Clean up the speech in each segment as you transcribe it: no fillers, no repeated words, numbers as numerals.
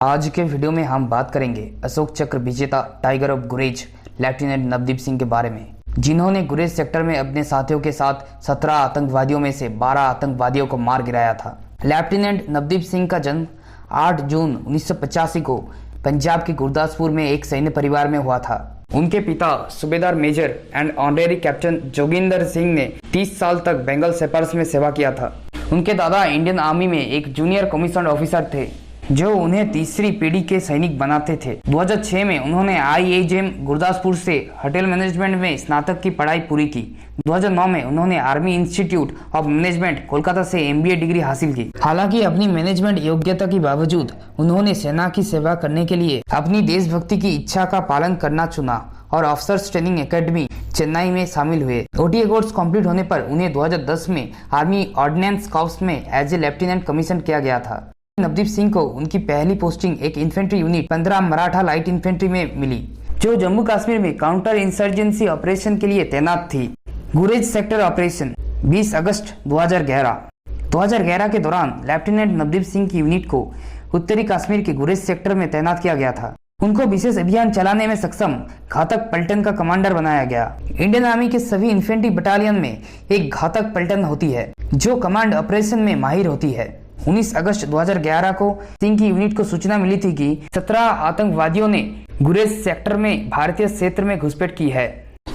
आज के वीडियो में हम बात करेंगे अशोक चक्र विजेता tiger of Gurez lieutenant Navdeep Singh के बारे में, जिन्होंने गुरेज सेक्टर में अपने साथियों के साथ 17 आतंकवादियों में से 12 आतंकवादियों को मार गिराया था। लेफ्टिनेंट नवदीप सिंह का जन्म 8 जून 1985 को पंजाब के गुरदासपुर में एक सैन्य परिवार में हुआ था। उनके पिता सूबेदार major and honorary captain Joginder Singh ने 30 साल तक बंगाल सेपर्स में सेवा किया था। उनके दादा इंडियन आर्मी में एक जूनियर कमीशन ऑफिसर थे जो उन्हें तीसरी पीढ़ी के सैनिक बनाते थे। 2006 में उन्होंने IIM गुरदासपुर से होटल मैनेजमेंट में स्नातक की पढ़ाई पूरी की। 2009 में उन्होंने army institute of management Kolkata से MBA डिग्री हासिल की। हालांकि अपनी मैनेजमेंट योग्यता के बावजूद उन्होंने सेना की सेवा करने के लिए अपनी देशभक्ति की इच्छा का पालन करना चुना और ऑफिसर्स ट्रेनिंग एकेडमी चेन्नई में शामिल हुए। OTA कोर्स कंप्लीट होने पर उन्हें 2010 में आर्मी ऑर्डिनेंस कॉर्प्स में एज ए लेफ्टिनेंट कमीशन किया गया था। नवदीप सिंह को उनकी पहली पोस्टिंग एक infantry unit 15 Maratha light infantry में मिली, जो जम्मू कश्मीर में काउंटर इंसर्जेंसी ऑपरेशन के लिए तैनात थी। गुरेज सेक्टर ऑपरेशन 20 अगस्त 2011 के दौरान लेफ्टिनेंट नवदीप सिंह की यूनिट को उत्तरी कश्मीर के गुरेज सेक्टर में तैनात किया गया था। उनको विशेष अभियान चलाने में सक्षम घातक पलटन का कमांडर बनाया गया। इंडियन आर्मी के सभी इन्फेंट्री बटालियन में एक घातक पलटन होती है जो कमांड ऑपरेशन में माहिर होती है। 19 अगस्त 2011 को सिंह की यूनिट को सूचना मिली थी कि 17 आतंकवादियों ने गुरेज सेक्टर में भारतीय क्षेत्र में घुसपैठ की है।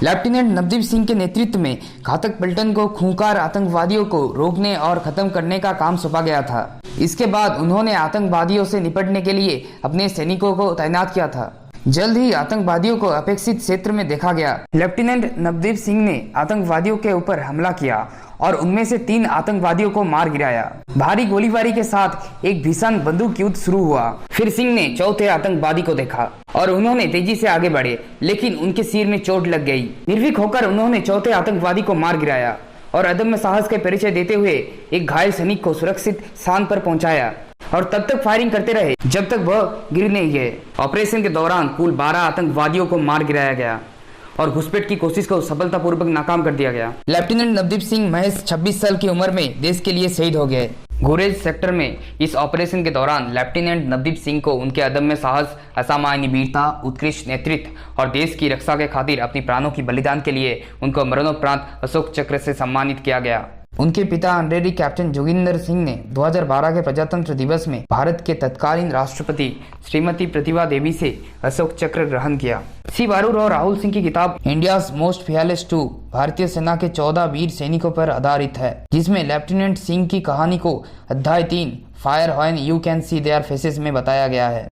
लेफ्टिनेंट नवदीप सिंह के नेतृत्व में घातक पलटन को खूंखार आतंकवादियों को रोकने और खत्म करने का काम सौंपा गया था। इसके बाद उन्होंने आतंकवादियों से निपटने के लिए अपने सैनिकों को तैनात किया था। जल्द ही आतंकवादियों को अपेक्षित क्षेत्र में देखा गया। लेफ्टिनेंट नवदीप सिंह ने आतंकवादियों के ऊपर हमला किया और उनमें से 3 आतंकवादियों को मार गिराया। भारी गोलीबारी के साथ एक भीषण बंदूक युद्ध शुरू हुआ। फिर सिंह ने चौथे आतंकवादी को देखा और उन्होंने तेजी से आगे बढ़े, लेकिन उनके सिर में चोट लग गई। निर्भीक होकर उन्होंने चौथे आतंकवादी को मार गिराया और अदम्य साहस के परिचय देते हुए एक घायल सैनिक को सुरक्षित स्थान पर पहुंचाया और तब तक फायरिंग करते रहे जब तक वह गिर नहीं गए। ऑपरेशन के दौरान कुल 12 आतंकवादियों को मार गिराया गया और घुसपैठ की कोशिश को सफलतापूर्वक नाकाम कर दिया गया। लेफ्टिनेंट नवदीप सिंह महज 26 साल की उम्र में देश के लिए शहीद हो गए। गुरेज सेक्टर में इस ऑपरेशन के दौरान लेफ्टिनेंट नवदीप सिंह को उनके अदम्य साहस, असामान्य वीरता, उत्कृष्ट नेतृत्व और देश की रक्षा के खातिर अपनी प्राणों की बलिदान के लिए उनको मरणोपरांत अशोक चक्र से सम्मानित किया गया। उनके पिता ऑनरेरी कैप्टन जोगिंदर सिंह ने 2012 के प्रजातंत्र दिवस में भारत के तत्कालीन राष्ट्रपति श्रीमती प्रतिभा देवी से अशोक चक्र ग्रहण किया। सी बारूर और राहुल सिंह की किताब इंडियाज मोस्ट फियरलेस 2 भारतीय सेना के 14 वीर सैनिकों पर आधारित है, जिसमें लेफ्टिनेंट सिंह की कहानी को अध्याय 3 fire when you can see their faces में बताया गया है।